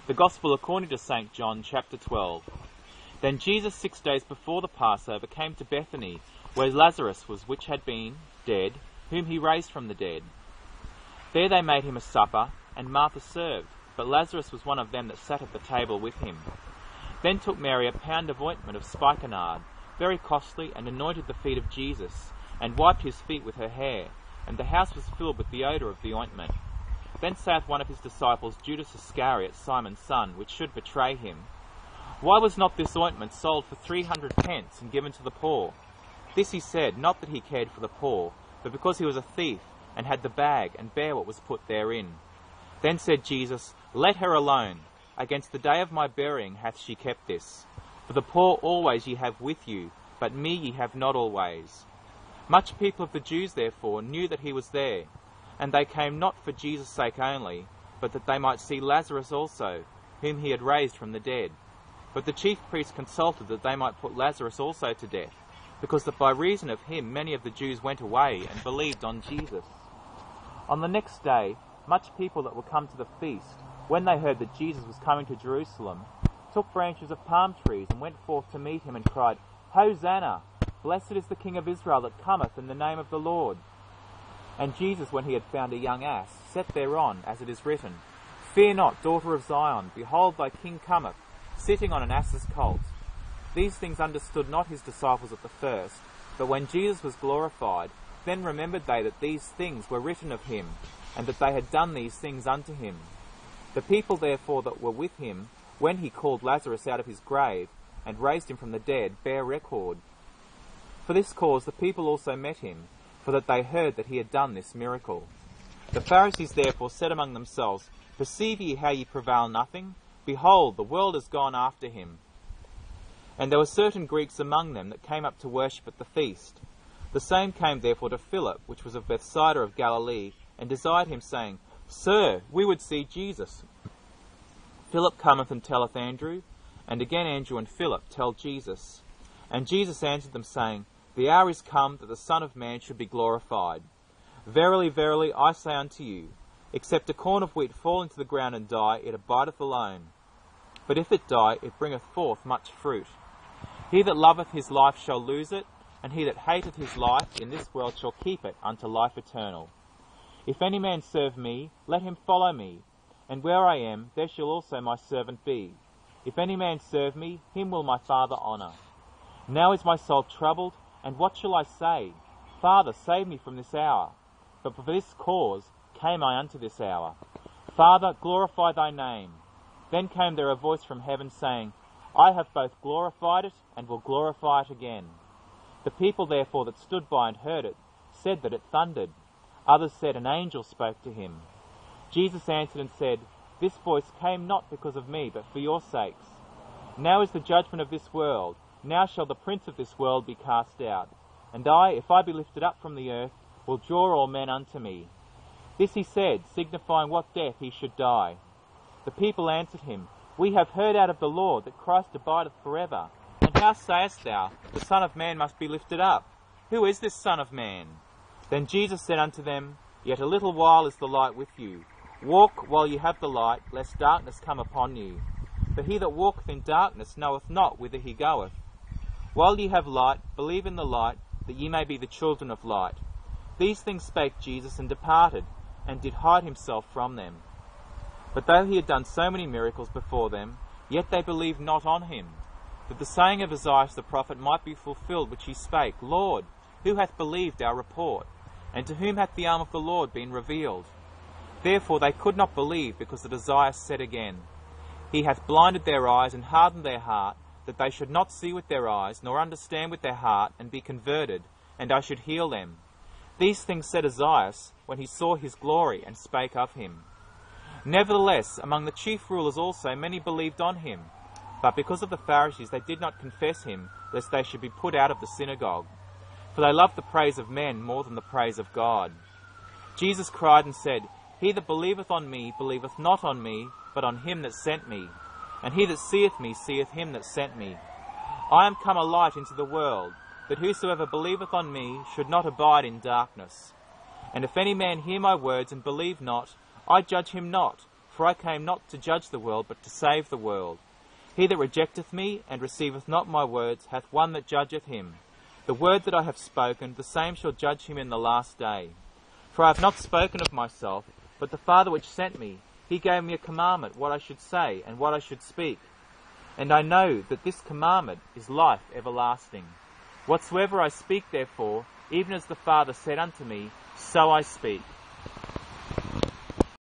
The Gospel according to St. John, chapter 12. Then Jesus 6 days before the Passover came to Bethany, where Lazarus was which had been dead, whom he raised from the dead. There they made him a supper, and Martha served, but Lazarus was one of them that sat at the table with him. Then took Mary a pound of ointment of spikenard, very costly, and anointed the feet of Jesus, and wiped his feet with her hair, and the house was filled with the odour of the ointment. Then saith one of his disciples, Judas Iscariot, Simon's son, which should betray him, Why was not this ointment sold for 300 pence and given to the poor? This he said, not that he cared for the poor, but because he was a thief, and had the bag, and bare what was put therein. Then said Jesus, Let her alone. Against the day of my burying hath she kept this. For the poor always ye have with you, but me ye have not always. Much people of the Jews therefore knew that he was there, and they came not for Jesus' sake only, but that they might see Lazarus also, whom he had raised from the dead. But the chief priests consulted that they might put Lazarus also to death, because that by reason of him many of the Jews went away and believed on Jesus. On the next day, much people that were come to the feast, when they heard that Jesus was coming to Jerusalem, took branches of palm trees and went forth to meet him and cried, Hosanna! Blessed is the King of Israel that cometh in the name of the Lord. And Jesus, when he had found a young ass, sat thereon, as it is written, Fear not, daughter of Zion, behold thy king cometh, sitting on an ass's colt. These things understood not his disciples at the first, but when Jesus was glorified, then remembered they that these things were written of him, and that they had done these things unto him. The people therefore that were with him, when he called Lazarus out of his grave, and raised him from the dead, bear record. For this cause the people also met him, for that they heard that he had done this miracle. The Pharisees therefore said among themselves, Perceive ye how ye prevail nothing? Behold, the world is gone after him. And there were certain Greeks among them that came up to worship at the feast. The same came therefore to Philip, which was of Bethsaida of Galilee, and desired him, saying, Sir, we would see Jesus. Philip cometh and telleth Andrew, and again Andrew and Philip tell Jesus. And Jesus answered them, saying, The hour is come that the Son of Man should be glorified. Verily, verily, I say unto you, except a corn of wheat fall into the ground and die, it abideth alone. But if it die, it bringeth forth much fruit. He that loveth his life shall lose it, and he that hateth his life in this world shall keep it unto life eternal. If any man serve me, let him follow me, and where I am, there shall also my servant be. If any man serve me, him will my Father honour. Now is my soul troubled, and what shall I say? Father, save me from this hour. But for this cause came I unto this hour. Father, glorify thy name. Then came there a voice from heaven, saying, I have both glorified it, and will glorify it again. The people therefore that stood by and heard it, said that it thundered. Others said, An angel spoke to him. Jesus answered and said, This voice came not because of me, but for your sakes. Now is the judgment of this world. Now shall the prince of this world be cast out. And I, if I be lifted up from the earth, will draw all men unto me. This he said, signifying what death he should die. The people answered him, We have heard out of the Lord that Christ abideth forever. And how sayest thou, The Son of Man must be lifted up? Who is this Son of Man? Then Jesus said unto them, Yet a little while is the light with you. Walk while ye have the light, lest darkness come upon you. For he that walketh in darkness knoweth not whither he goeth. While ye have light, believe in the light, that ye may be the children of light. These things spake Jesus, and departed, and did hide himself from them. But though he had done so many miracles before them, yet they believed not on him, that the saying of Isaiah the prophet might be fulfilled, which he spake, Lord, who hath believed our report? And to whom hath the arm of the Lord been revealed? Therefore they could not believe, because that Isaiah said again, He hath blinded their eyes and hardened their heart, that they should not see with their eyes, nor understand with their heart, and be converted, and I should heal them. These things said Isaiah, when he saw his glory, and spake of him. Nevertheless, among the chief rulers also many believed on him, but because of the Pharisees they did not confess him, lest they should be put out of the synagogue. For they loved the praise of men more than the praise of God. Jesus cried and said, He that believeth on me believeth not on me, but on him that sent me. And he that seeth me seeth him that sent me. I am come a light into the world, that whosoever believeth on me should not abide in darkness. And if any man hear my words and believe not, I judge him not, for I came not to judge the world, but to save the world. He that rejecteth me, and receiveth not my words, hath one that judgeth him. The word that I have spoken, the same shall judge him in the last day. For I have not spoken of myself, but the Father which sent me, he gave me a commandment, what I should say, and what I should speak. And I know that this commandment is life everlasting. Whatsoever I speak, therefore, even as the Father said unto me, so I speak.